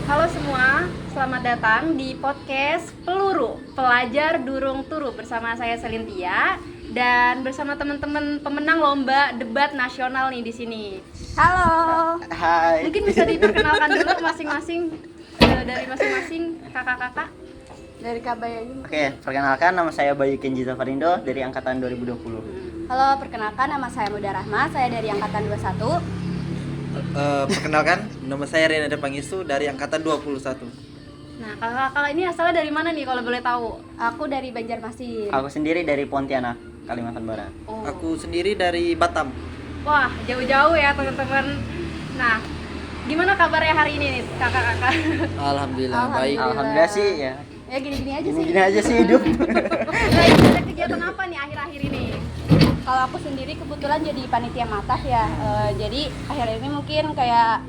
Halo semua, selamat datang di podcast Peluru, Pelajar Durung Turu bersama saya Selintia dan bersama teman-teman pemenang lomba debat nasional nih di sini. Halo. Hai. Mungkin bisa diperkenalkan dulu masing-masing dari masing-masing kakak-kakak. Dari Kak Bayu. Oke, perkenalkan nama saya Bayu Kenji Zafarindo dari angkatan 2020. Halo, perkenalkan nama saya Muda Rahma, saya dari angkatan 21. Perkenalkan, nama saya Renada Pangestu dari angkatan 21. Nah, kakak-kakak ini asalnya dari mana nih kalau boleh tahu? Aku dari Banjarmasin. Aku sendiri dari Pontianak, Kalimantan Barat. Oh. Aku sendiri dari Batam. Wah, jauh-jauh ya teman-teman. Nah, gimana kabarnya hari ini nih kakak-kakak? Alhamdulillah, baik. Alhamdulillah sih ya. Ya gini-gini aja sih. Gini-gini aja sih hidup. Lagi ada kegiatan apa nih akhir-akhir ini? Kalau aku sendiri kebetulan jadi panitia matah ya. Jadi akhir ini mungkin kayak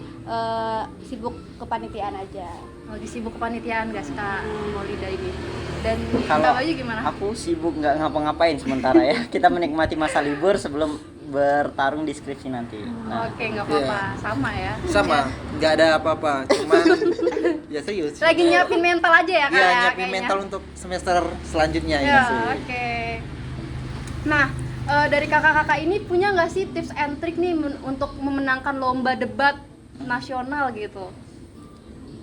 sibuk kepanitiaan aja. Lagi sibuk kepanitiaan gak Kak Maulida ini? Dan Kalau Kak Bayu gimana? aku sibuk nggak ngapa-ngapain sementara ya. Kita menikmati masa libur sebelum bertarung di skripsi nanti. Nah, Oke, nggak apa-apa, sama ya. Sama, nggak ada apa-apa. Cuman ya serius. Lagi nyiapin mental aja ya Kak Iya, ya, nyiapin kayaknya. mental untuk semester selanjutnya Ya, ini. oke. Nah, dari kakak-kakak ini punya nggak sih tips and trick nih untuk memenangkan lomba debat nasional gitu?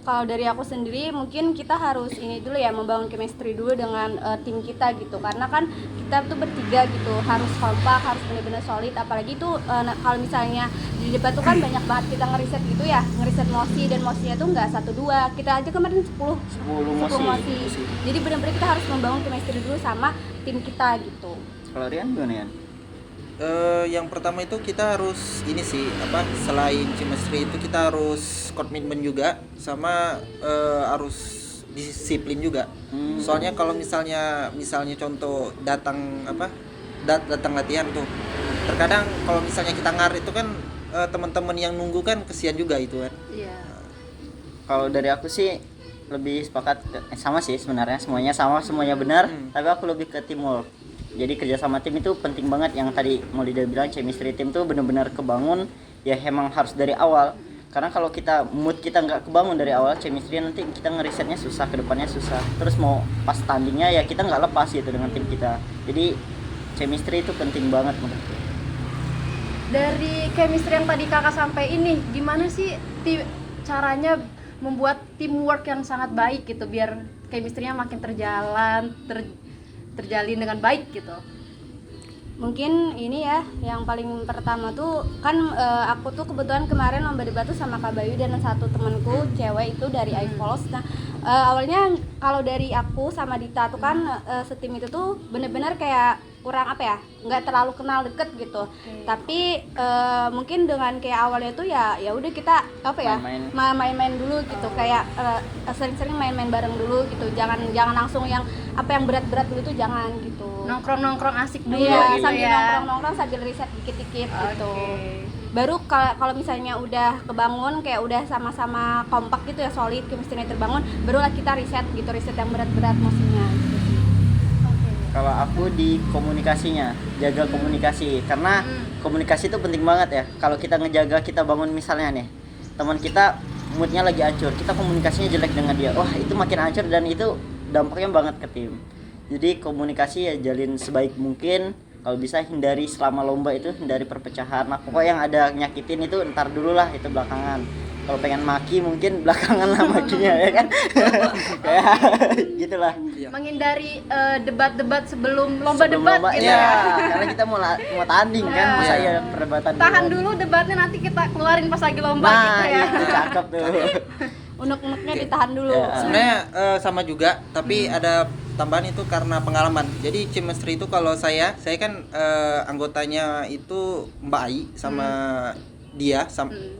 Kalau dari aku sendiri mungkin kita harus ini dulu ya, membangun chemistry dulu dengan tim kita gitu. Karena kan kita tuh bertiga gitu, harus kompak, harus benar-benar solid. Apalagi tuh kalau misalnya di debat tuh kan banyak banget kita ngeriset gitu ya, ngeriset mosi, dan mosinya tuh nggak 1-2. Kita aja kemarin 10 mosi. Jadi benar-benar kita harus membangun chemistry dulu sama tim kita gitu. kalau Rian gimana ya? Yang pertama itu kita harus ini sih selain chemistry itu kita harus komitmen juga sama harus disiplin juga. Soalnya kalau misalnya contoh datang datang latihan tuh, terkadang kalau misalnya kita ngarit itu kan teman-teman yang nunggu kan kesian juga itu kan. Iya. Kalau dari aku sih lebih sepakat sama sih sebenarnya, semuanya benar, tapi aku lebih ke teamwork. Jadi kerja sama tim itu penting banget. Yang tadi mau bilang chemistry tim tuh benar-benar kebangun ya, emang harus dari awal. Karena kalau mood kita nggak kebangun dari awal, chemistry nanti kita ngerisetnya susah, kedepannya susah. Terus mau pas tandingnya ya kita nggak lepas gitu dengan tim kita. Jadi chemistry itu penting banget menurutku. Dari chemistry yang tadi kakak sampai ini, gimana sih caranya membuat teamwork yang sangat baik gitu biar chemistry-nya makin terjalin dengan baik gitu? Mungkin ini ya, yang paling pertama tuh kan aku tuh kebetulan kemarin lomba debat tuh sama Kak Bayu dan satu temanku cewek itu dari iPolos. Nah, awalnya kalau dari aku sama Dita tuh kan setim itu tuh bener-bener kayak kurang nggak terlalu kenal deket gitu. Tapi mungkin dengan kayak awalnya tuh ya udah kita main-main dulu gitu, kayak sering-sering main-main bareng dulu gitu. Jangan langsung yang yang berat-berat dulu tuh jangan gitu. Nongkrong asik dulu Iya, gitu sambil ya. nongkrong sambil riset dikit-dikit gitu. Oke. Baru kalau misalnya udah kebangun, kayak udah sama-sama kompak gitu ya, solid, chemistry terbangun, barulah kita riset yang berat-berat maksudnya gitu. Kalau aku di komunikasinya, jaga komunikasi, karena komunikasi itu penting banget ya. Kalau kita ngejaga, kita bangun misalnya nih, teman kita moodnya lagi hancur, kita komunikasinya jelek dengan dia, wah itu makin hancur dan itu dampaknya banget ke tim. Jadi komunikasi ya jalin sebaik mungkin. Kalau bisa hindari selama lomba itu, hindari perpecahan. Nah pokoknya yang ada nyakitin itu ntar dulu lah, itu belakangan. Kalau pengen maki mungkin belakangan lah makinya ya kan. Kayak gitulah. Menghindari debat-debat sebelum lomba debat gitu ya. ya. Karena kita mau tanding kan, masa ya perdebatan. Tahan dulu debatnya, nanti kita keluarin pas lagi lomba Nah, gitu ya. itu cakep tuh. Unek-uneknya ditahan dulu. Sebenarnya sama juga, tapi ada tambahan itu karena pengalaman. Jadi chemistry itu kalau saya kan anggotanya itu Mbak Ai sama dia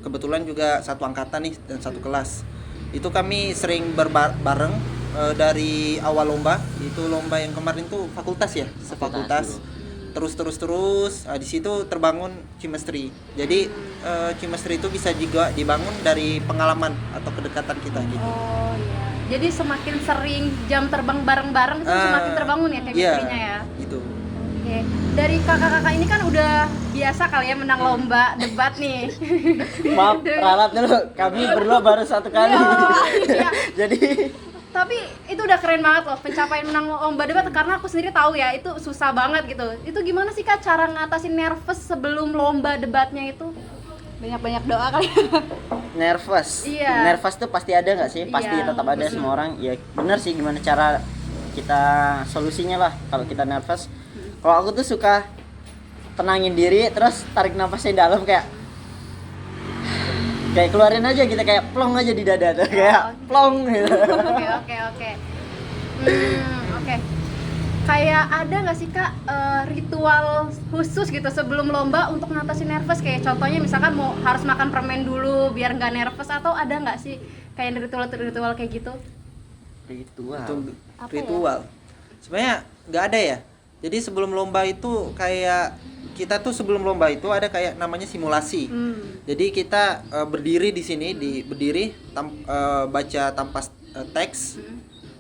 kebetulan juga satu angkatan nih dan satu kelas. Itu kami sering bareng dari awal lomba. Itu lomba yang kemarin tuh fakultas ya, sefakultas. Terus di situ terbangun chemistry. Jadi chemistry itu bisa juga dibangun dari pengalaman atau kedekatan kita gitu. Oh iya. Jadi semakin sering jam terbang bareng-bareng itu semakin terbangun ya chemistry-nya ya. Itu. Oke. dari kakak-kakak ini kan udah biasa kali ya menang lomba debat nih. Maaf, ralat dulu. Kami berdua baru satu kali. Iya. Jadi Tapi itu udah keren banget loh, pencapaian menang lomba debat, karena aku sendiri tahu ya itu susah banget gitu. Itu gimana sih Kak cara ngatasin nervous sebelum lomba debatnya itu? Banyak-banyak doa kali. nervous. Iya. Nervous tuh pasti ada nggak sih? Pasti Iya, tetap ada semua orang. Ya benar sih, gimana cara kita solusinya lah kalau kita nervous. Kalau aku tuh suka tenangin diri, terus tarik nafasnya dalam, kayak keluarin aja gitu, kayak plong aja di dada tuh, kayak plong gitu. Oke. Oke. Kayak ada nggak sih Kak ritual khusus gitu sebelum lomba untuk ngatasin nervous? Kayak contohnya misalkan mau harus makan permen dulu biar nggak nervous, atau ada nggak sih kayak ritual kayak gitu? Ritual. Untuk Apa ritual. Sebenarnya nggak ada ya. Jadi sebelum lomba itu kayak kita tuh sebelum lomba itu ada kayak namanya simulasi. Jadi kita berdiri di sini, baca tanpa teks.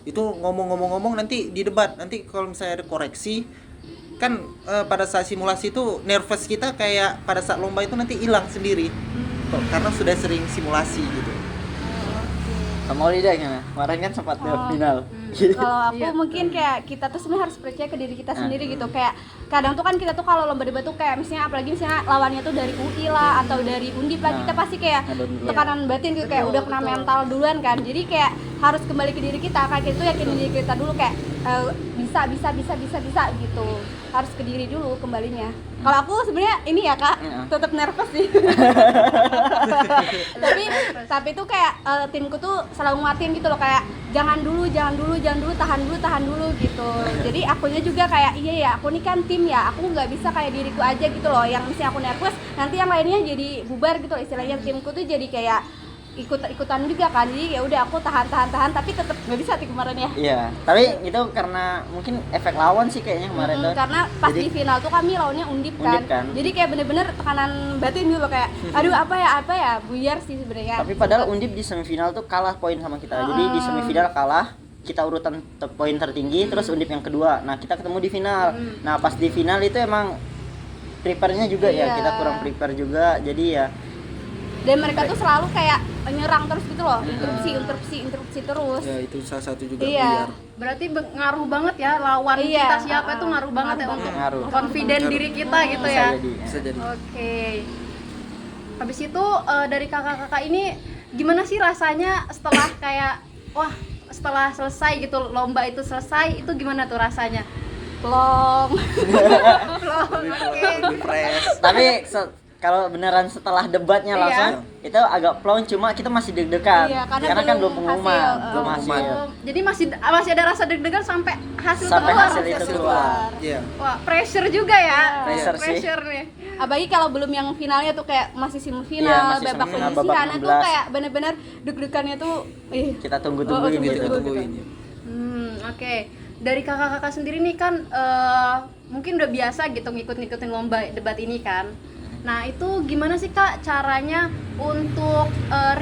Itu ngomong-ngomong nanti di debat. Nanti kalau misalnya ada koreksi kan pada saat simulasi itu nervous kita kayak pada saat lomba itu nanti hilang sendiri. Karena sudah sering simulasi gitu. Kamu Lida gimana? Kemarin kan sempat di final. Kalau aku Iya. mungkin kayak kita tuh sebenarnya harus percaya ke diri kita sendiri gitu. Kayak kadang tuh kan kita tuh kalau lomba debat tuh kayak misalnya apalagi misalnya lawannya tuh dari UI lah atau dari Undip lah, kita pasti kayak ada duluan. tekanan batin gitu, kayak udah kena mental duluan kan. Jadi kayak harus kembali ke diri kita, kayak gitu yakinin diri kita dulu, kayak bisa gitu. Harus ke diri dulu kembalinya. Kalau aku sebenarnya ini ya Kak, tetap nervous sih. tapi tuh kayak timku tuh selalu nguatin gitu loh, kayak jangan dulu, tahan dulu gitu. Jadi akunya juga kayak iya ya, aku nih kan tim ya, aku nggak bisa kayak diriku aja gitu loh. Yang misalnya aku nervous, nanti yang lainnya jadi bubar gitu loh. Istilahnya timku tuh jadi kayak ikutan juga kan. Jadi ya udah aku tahan, tapi tetap nggak bisa sih kemarin ya. Iya, tapi itu karena mungkin efek lawan sih kayaknya kemarin tuh. Karena pas Jadi, di final tuh kami lawannya Undip kan. Undip kan. Jadi kayak bener-bener tekanan batin gitu kayak aduh apa ya buyar sih sebenarnya. tapi padahal Undip di semifinal tuh kalah poin sama kita. Jadi di semifinal kalah, kita urutan poin tertinggi, terus Undip yang kedua. Nah, kita ketemu di final. Nah, pas di final itu emang prepare-nya juga ya, Iya. kita kurang prepare juga. Jadi ya Dan mereka tuh selalu kayak nyerang terus gitu loh, interupsi terus. Ya itu salah satu juga Iya. buyar. Berarti ngaruh banget ya lawan Iya, kita siapa itu ngaruh banget ya untuk Ngaruh. confident diri kita gitu bisa ya. jadi. Bisa jadi. Oke. Habis itu dari kakak-kakak ini gimana sih rasanya setelah kayak setelah selesai gitu lomba itu selesai, itu gimana tuh rasanya? Plong. Lebih fresh. Tapi kalau beneran setelah debatnya Iya. langsung itu agak plong, cuma kita masih deg-degan. Iya, karena kan belum belum pengumuman, hasil. belum hasil. Jadi masih ada rasa deg-degan sampai hasil Sampai keluar. hasil itu keluar. Iya. Wah, pressure juga ya. Pressure sih. Pressure nih. Apalagi kalau belum yang finalnya tuh kayak masih Iya, semifinal, masih babak semifinal, babak penyisihan itu 16. kayak bener-bener deg-degannya tuh Kita tunggu-tungguin Oh, gitu. Kita tungguin ya. Oke. Dari kakak-kakak sendiri nih kan mungkin udah biasa gitu ngikut-ngikutin lomba debat ini kan. Nah, itu gimana sih Kak caranya untuk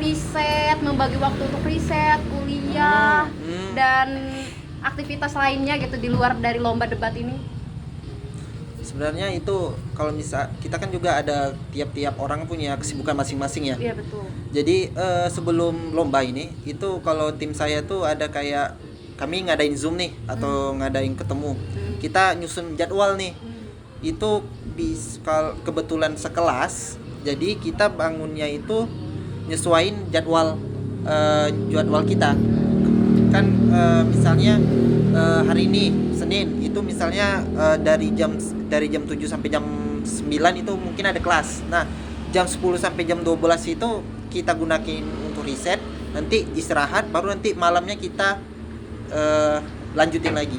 riset, membagi waktu untuk riset, kuliah, dan aktivitas lainnya gitu di luar dari lomba debat ini? Sebenarnya itu kalau misal kita kan juga ada tiap-tiap orang punya kesibukan masing-masing ya. Iya, betul. Jadi sebelum lomba ini itu kalau tim saya tuh ada kayak kami ngadain Zoom nih atau ngadain ketemu. Kita nyusun jadwal nih. Itu kebetulan sekelas. Jadi kita bangunnya itu nyesuain jadwal kita. Kan misalnya hari ini Senin itu misalnya dari jam 7 sampai jam 9 itu mungkin ada kelas. Nah, jam 10 sampai jam 12 itu kita gunakan untuk riset, nanti istirahat, baru nanti malamnya kita lanjutin lagi.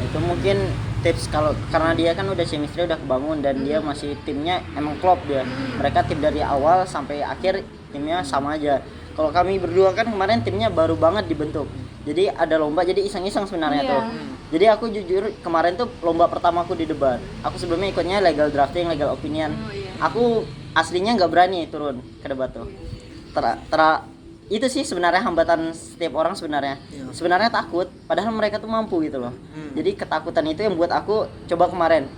Itu mungkin tips, kalau karena dia kan udah chemistry udah kebangun dan dia masih timnya emang klop dia. Mereka tim dari awal sampai akhir timnya sama aja. Kalau kami berdua kan kemarin timnya baru banget dibentuk. Jadi ada lomba, jadi iseng-iseng sebenarnya tuh. Jadi aku jujur kemarin tuh lomba pertama aku di debat. Aku sebelumnya ikutnya legal drafting, legal opinion. Aku aslinya nggak berani turun ke debat tuh. Itu sih sebenarnya hambatan setiap orang sebenarnya. Sebenarnya takut padahal mereka tuh mampu gitu loh. Jadi ketakutan itu yang buat aku coba kemarin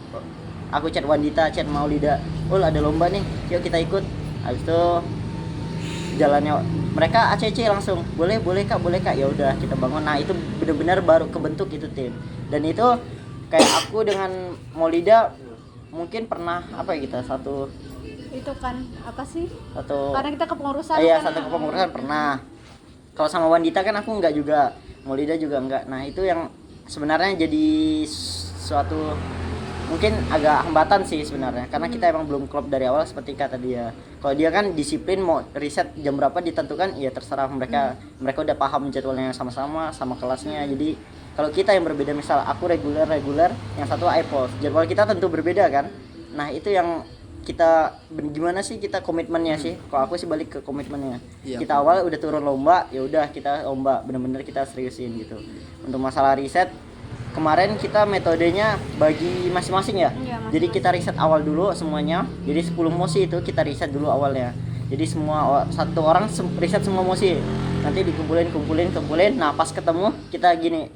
aku chat Wandita, chat Maulida, ada lomba nih, yuk kita ikut. Habis itu jalannya mereka ACC langsung, boleh kak, ya udah kita bangun. Nah itu benar-benar baru kebentuk itu tim. Dan itu kayak aku dengan Maulida mungkin pernah apa ya, kita satu karena kita kepengurusan iya, kan. satu kepengurusan pernah. Kalau sama Wandita kan aku enggak juga, Maulida juga enggak. Nah itu yang sebenarnya jadi suatu mungkin agak hambatan sih sebenarnya, karena kita emang belum klop dari awal seperti kata dia. Kalau dia kan disiplin, mau riset jam berapa ditentukan, ya terserah mereka. Mereka udah paham jadwalnya sama-sama, sama kelasnya. Jadi kalau kita yang berbeda, misal aku reguler, yang satu iPods, jadwal kita tentu berbeda kan. Nah itu yang kita gimana sih kita komitmennya sih. Kalau aku sih balik ke komitmennya. Kita awal udah turun lomba, ya udah kita lomba bener-bener kita seriusin gitu. Untuk masalah riset kemarin kita metodenya bagi masing-masing ya. Jadi kita riset awal dulu semuanya. Jadi 10 mosi itu kita riset dulu awalnya. Jadi semua satu orang riset semua mosi. Nanti dikumpulin. Nah, pas ketemu kita gini.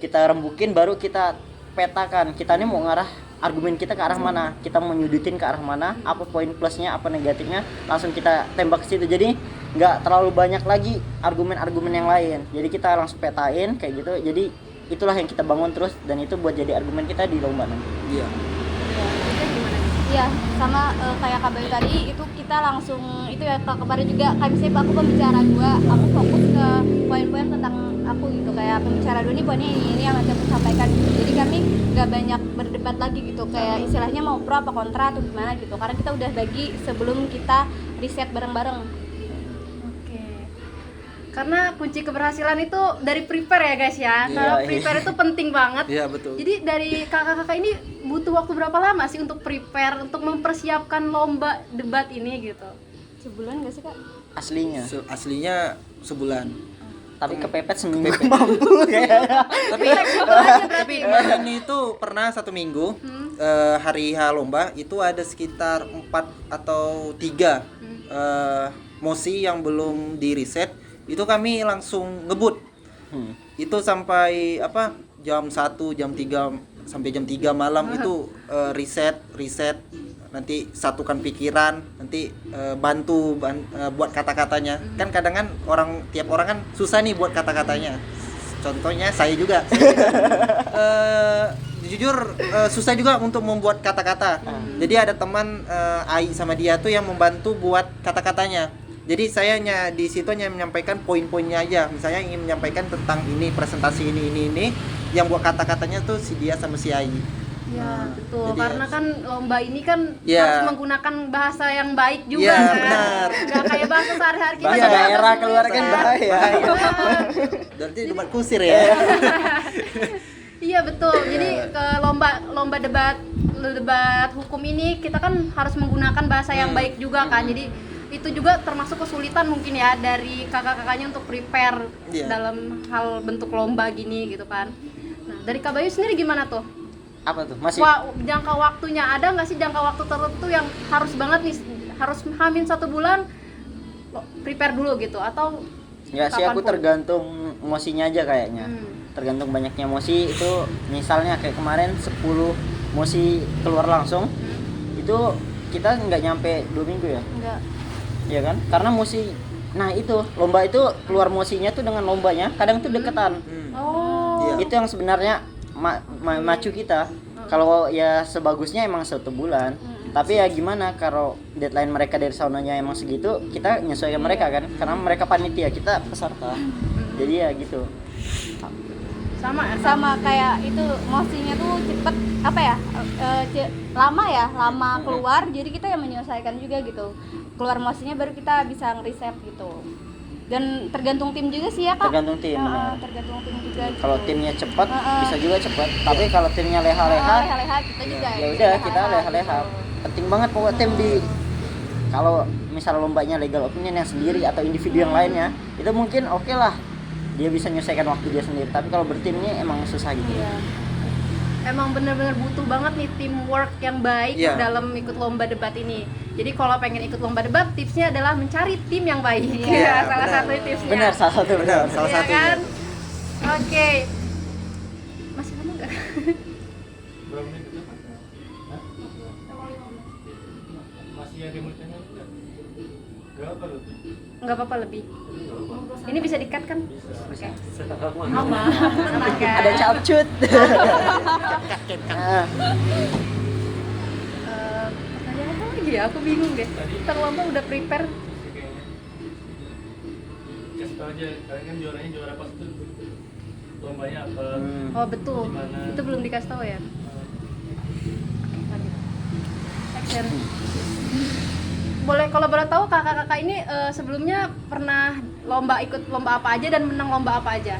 Kita rembukin, baru kita petakan. Kita ini mau ngarah argumen kita ke arah mana, kita mau nyudutin ke arah mana, apa poin plusnya, apa negatifnya, langsung kita tembak ke situ. Jadi nggak terlalu banyak lagi argumen-argumen yang lain. Jadi kita langsung petain kayak gitu. Jadi itulah yang kita bangun terus, dan itu buat jadi argumen kita di lomba nanti. Iya. Iya, sama kayak Kak Bayu tadi itu kita langsung itu ya kemarin juga kayak misalnya aku pembicara 2, aku fokus ke poin-poin tentang aku gitu, kayak pembicara 2 ini poinnya ini yang nanti aku sampaikan gitu. Jadi kami nggak banyak berdebat lagi gitu, kayak istilahnya mau pro apa kontra atau gimana gitu, karena kita udah bagi sebelum kita riset bareng-bareng. Karena kunci keberhasilan itu dari prepare ya guys ya. Karena prepare itu penting banget. Iya, betul. Jadi dari kakak-kakak ini butuh waktu berapa lama sih untuk prepare, untuk mempersiapkan lomba debat ini gitu? Sebulan nggak sih Kak? Aslinya. Aslinya sebulan. Tapi kepepet seminggu mampu ya. Tapi ini itu pernah 1 minggu hari H lomba itu ada sekitar 4 atau 3 mosi yang belum di riset. Itu kami langsung ngebut. Itu sampai jam 1, jam 3 sampai jam 3 malam itu riset, nanti satukan pikiran, nanti bantu buat kata-katanya. Kan kadang kan tiap orang kan susah nih buat kata-katanya. Contohnya saya juga. Jujur susah juga untuk membuat kata-kata. Jadi ada teman Ai sama dia tuh yang membantu buat kata-katanya. Jadi saya di situ hanya menyampaikan poin-poinnya aja. Misalnya ingin menyampaikan tentang ini, presentasi ini. Yang buat kata-katanya tuh si dia sama si Ai. Ya, betul. Karena kan lomba ini kan ya, harus menggunakan bahasa yang baik juga ya, kan. Benar. Gak kayak bahasa sehari-hari kita. Bahasa daerah keluar kan bahaya. Berarti debat kusir ya. Iya betul. Jadi ke lomba debat hukum ini kita kan harus menggunakan bahasa yang baik juga kan. Jadi itu juga termasuk kesulitan mungkin ya dari kakak-kakaknya untuk prepare dalam hal bentuk lomba gini gitu kan. Nah, dari Kak Bayu sendiri gimana tuh? Apa tuh? Masih jangka waktunya ada nggak sih jangka waktu tertentu yang harus banget nih, harus hamin 1 bulan prepare dulu gitu, atau nggak sih, aku tergantung emosinya aja kayaknya. Tergantung banyaknya emosi. Itu misalnya kayak kemarin 10 emosi keluar langsung, itu kita nggak nyampe 2 minggu ya. Enggak. Iya kan? Karena mosi, nah itu lomba itu keluar mosinya tuh dengan lombanya kadang tuh deketan. Oh. Itu yang sebenarnya macu kita. Kalau ya sebagusnya emang 1 bulan. Tapi ya gimana kalau deadline mereka dari saunanya emang segitu, kita nyesuaikan mereka kan, karena mereka panitia, kita peserta. Jadi ya gitu. Sama kayak itu mosinya tuh cepet lama keluar, jadi kita yang menyelesaikan juga gitu. Keluar mosinya baru kita bisa ngeriset gitu. Dan tergantung tim juga sih ya Kak. Tergantung tim. Tergantung tim juga gitu. Kalau timnya cepat bisa juga cepat, tapi kalau timnya leha-leha kita juga ya udah kita leha-leha. Penting banget pokoknya tim kalau misal lombanya legal opinion yang sendiri atau individu yang lainnya, itu mungkin oke lah, dia bisa menyelesaikan waktu dia sendiri. Tapi kalau bertimnya emang susah gitu. Emang benar-benar butuh banget nih teamwork yang baik dalam ikut lomba debat ini. Jadi kalau pengen ikut lomba debat, tipsnya adalah mencari tim yang baik. Salah satu tipsnya. Benar, salah satu. Kan? Oke. Berapa menit itu? Hah? Masih ada mulutnya enggak? Berapa lu? Nggak apa-apa lebih. Ini bisa di-cut kan? Oke. Aman. Tenang kan? Ada capcut. Nah, Pertanyaan apa lagi ya? Aku bingung deh. Terlomba udah prepare. Kasih tau aja, kalian kan juaranya juara apa tuh? Lombanya apa? Oh betul. Gimana? Itu belum dikasih tahu ya. Action. Boleh kalau boleh tahu kakak-kakak ini sebelumnya pernah ikut lomba apa aja dan menang lomba apa aja?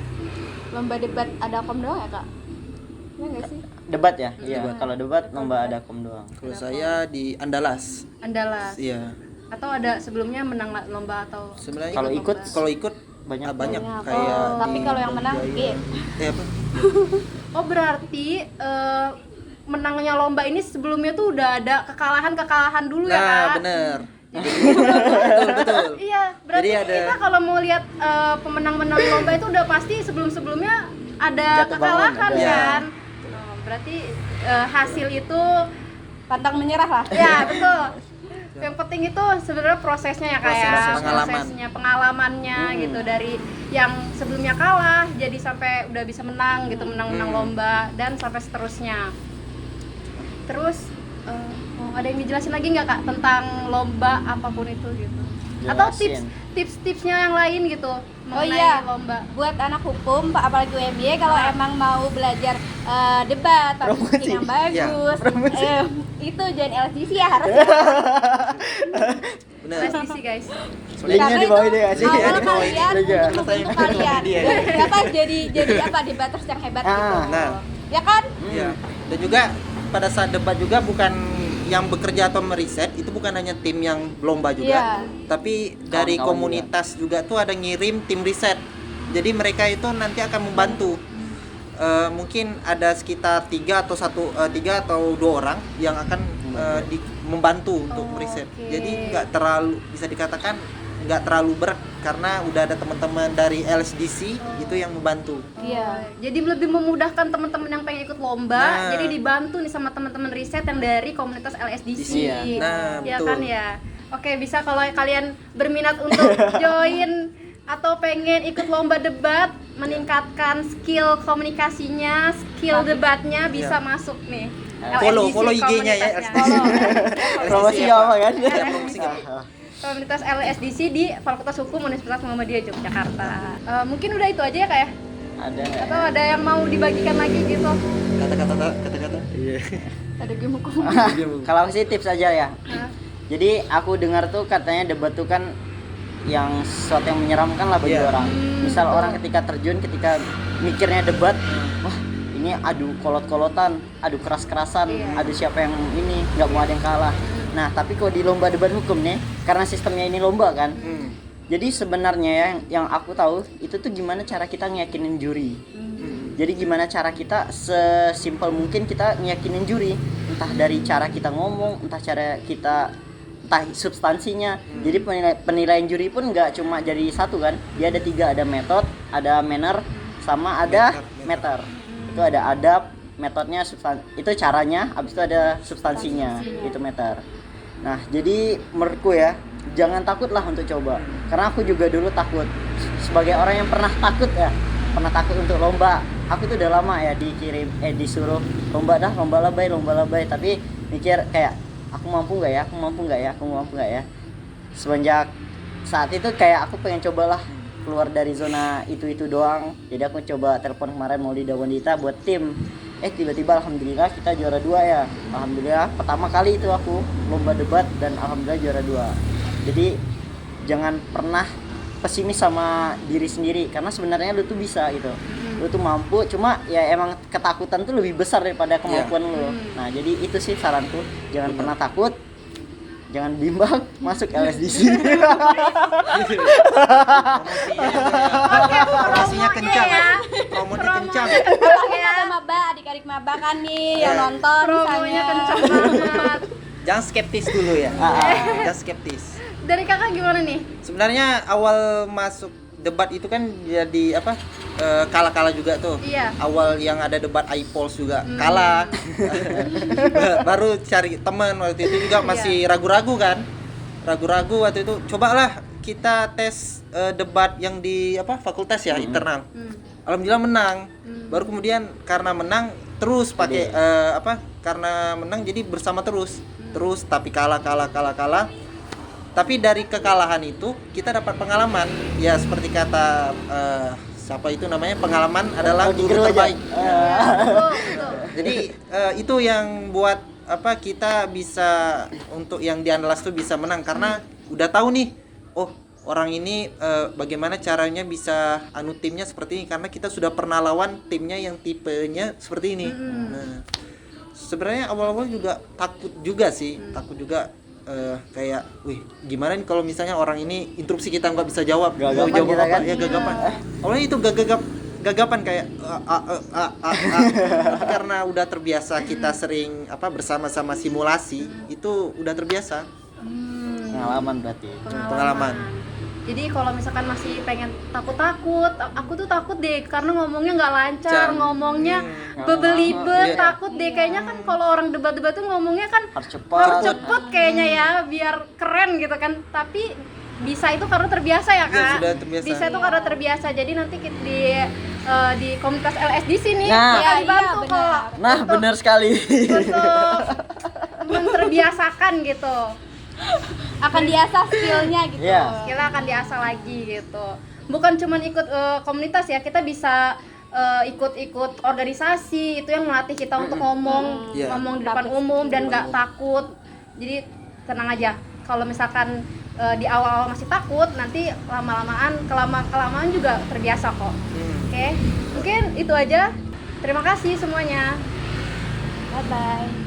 Lomba debat ada kom doang ya kak? Ya nggak sih? debat ya? Iya, kalau debat lomba ada kom doang. Kalau saya di Andalas. Andalas. Iya. Atau ada sebelumnya menang lomba atau Sebenarnya Kalau ikut banyak banyak. kayak Oh, tapi di kalau yang menang Jaya. apa? Oh berarti menangnya lomba ini sebelumnya tuh udah ada kekalahan dulu ya Nah, kak? bener. Betul. Iya, berarti Jadi ada- kita kalau mau lihat pemenang-menang lomba itu udah pasti sebelum-sebelumnya ada Jatuh bangun, kekalahan ada. kan? Oh, berarti hasil itu pantang menyerah lah. ya betul. Yang penting itu sebenarnya prosesnya ya kayak Proses pengalaman. prosesnya, pengalamannya gitu dari yang sebelumnya kalah jadi sampai udah bisa menang gitu, menang-menang lomba dan sampai seterusnya. Terus ada yang dijelasin lagi nggak kak tentang lomba apapun itu gitu? Atau Jelasin. tips-tipsnya yang lain gitu mengenai iya. lomba? Buat anak hukum, apalagi UMY kalau emang mau belajar debat, public speaking yang bagus, itu join LCC ya harus. Bener. Presisi guys. Linknya di bawah ini nggak sih? awal Di bawah ini. kalian Iya. untuk kalian apa jadi apa debaters yang hebat gitu. Nah. Ya kan? Iya. Dan juga pada saat debat juga bukan yang bekerja atau meriset itu bukan hanya tim yang lomba juga, Iya. tapi dari Kawan-kawan komunitas juga tuh ada ngirim tim riset. Jadi mereka itu nanti akan membantu. Mungkin ada sekitar 3 atau 2 orang yang akan membantu untuk meriset. oke. Jadi nggak terlalu bisa dikatakan nggak terlalu berat karena udah ada teman-teman dari LSDC itu yang membantu. Iya. Jadi lebih memudahkan teman-teman yang pengen ikut lomba, Nah. jadi dibantu nih sama teman-teman riset yang dari komunitas LSDC. Iya. Nah, Ya betul. kan ya. Oke, bisa kalau kalian berminat untuk join atau pengen ikut lomba debat, meningkatkan skill komunikasinya, skill debatnya bisa masuk nih. Follow IG-nya ya, komunitasnya. Promosi apa kan? Iya, promosi kan. Komunitas LSDC di Fakultas Hukum Universitas Muhammadiyah Yogyakarta. Mungkin udah itu aja ya kak ya? Ada nggak? Atau ada yang mau dibagikan lagi gitu? Kata-kata. Iya. Ada game hukum. Kalau aku sih tips aja ya. Hah? Jadi aku dengar tuh katanya debat tuh kan yang sesuatu yang menyeramkan lah bagi Iya. orang. Misal orang ketika terjun, ketika mikirnya debat, wah ini adu kolot-kolotan, adu keras-kerasan, Iya. adu siapa yang ini, nggak mau ada yang kalah. Nah tapi kalau di lomba debat hukum nih, karena sistemnya ini lomba kan, jadi sebenarnya yang aku tahu itu tuh gimana cara kita ngeyakinin juri. Jadi gimana cara kita sesimpel mungkin kita ngeyakinin juri, entah dari cara kita ngomong, entah substansinya. Jadi penilaian juri pun nggak cuma jadi satu kan, dia ada 3, ada metode, ada manner, sama ada meter. Itu ada adab, metodenya, itu caranya, habis itu ada substansinya, itu meter. Nah jadi menurutku ya, jangan takut lah untuk coba, karena aku juga dulu takut. Sebagai orang yang pernah takut untuk lomba, aku tuh udah lama ya disuruh lomba lebay, tapi mikir kayak aku mampu nggak ya. Semenjak saat itu kayak aku pengen cobalah keluar dari zona itu doang. Jadi aku coba telepon kemarin Maulida Wandita buat tim. Tiba-tiba alhamdulillah kita juara 2 ya. Alhamdulillah pertama kali itu aku lomba debat dan alhamdulillah juara 2. Jadi jangan pernah pesimis sama diri sendiri, karena sebenarnya lu tuh bisa gitu. Lu tuh mampu, cuma ya emang ketakutan tuh lebih besar daripada kemampuan lu. Nah, jadi itu sih saranku, jangan pernah takut. Jangan bimbang, masuk LSDC. Promosinya kencang. Promonya kencang. Kalau ada maba, adik-adik maba kan nih yang nonton Promonya misalnya. kencang banget. Jangan skeptis dulu ya. Jangan skeptis. Dari kakak gimana nih? Sebenarnya awal masuk debat itu kan jadi apa? Kalah-kalah juga tuh. Iya. Awal yang ada debat iPolls juga kalah. Baru cari teman waktu itu juga masih ragu-ragu kan. Ragu-ragu waktu itu. Cobalah kita tes debat yang di apa? Fakultas ya, internal. Alhamdulillah menang. Baru kemudian karena menang terus pakai karena menang jadi bersama terus. Terus tapi kalah. Tapi dari kekalahan itu kita dapat pengalaman. Ya seperti kata siapa itu namanya, pengalaman adalah guru terbaik. Jadi itu yang buat apa kita bisa untuk yang di Andalas tuh bisa menang karena udah tahu nih, oh orang ini bagaimana caranya bisa anu timnya seperti ini karena kita sudah pernah lawan timnya yang tipenya seperti ini. Nah, sebenarnya awal-awal juga takut juga sih, takut juga kayak, wih gimana nih kalau misalnya orang ini interupsi kita nggak bisa jawab, Gagapan jawab kita apa kan? ya gagapan. Awalnya itu gagapan kayak tapi karena udah terbiasa kita sering apa bersama-sama simulasi itu udah terbiasa. Pengalaman berarti. Pengalaman. Jadi kalau misalkan masih pengen takut, aku tuh takut deh karena ngomongnya nggak lancar, ngomongnya bebelibet, Iya. takut deh. Kayaknya kan kalau orang debat-debat tuh ngomongnya kan Harus harus cepat. cepet kayaknya ya, biar keren gitu kan. Tapi bisa itu karena terbiasa ya Iya, kak. sudah terbiasa. Bisa itu karena terbiasa. Jadi nanti di komunitas LS di sini Nah. akan Iya, bantu benar. kok Nah, benar sekali. untuk menterbiasakan gitu. Akan diasah skillnya gitu. Iya. Kita akan diasah lagi gitu. Bukan cuman ikut komunitas ya, kita bisa ikut organisasi, itu yang melatih kita untuk ngomong Iya. ngomong di depan umum dan nggak takut. Jadi tenang aja. Kalau misalkan di awal-awal masih takut, nanti kelamaan juga terbiasa kok. Oke, mungkin itu aja. Terima kasih semuanya. Bye bye.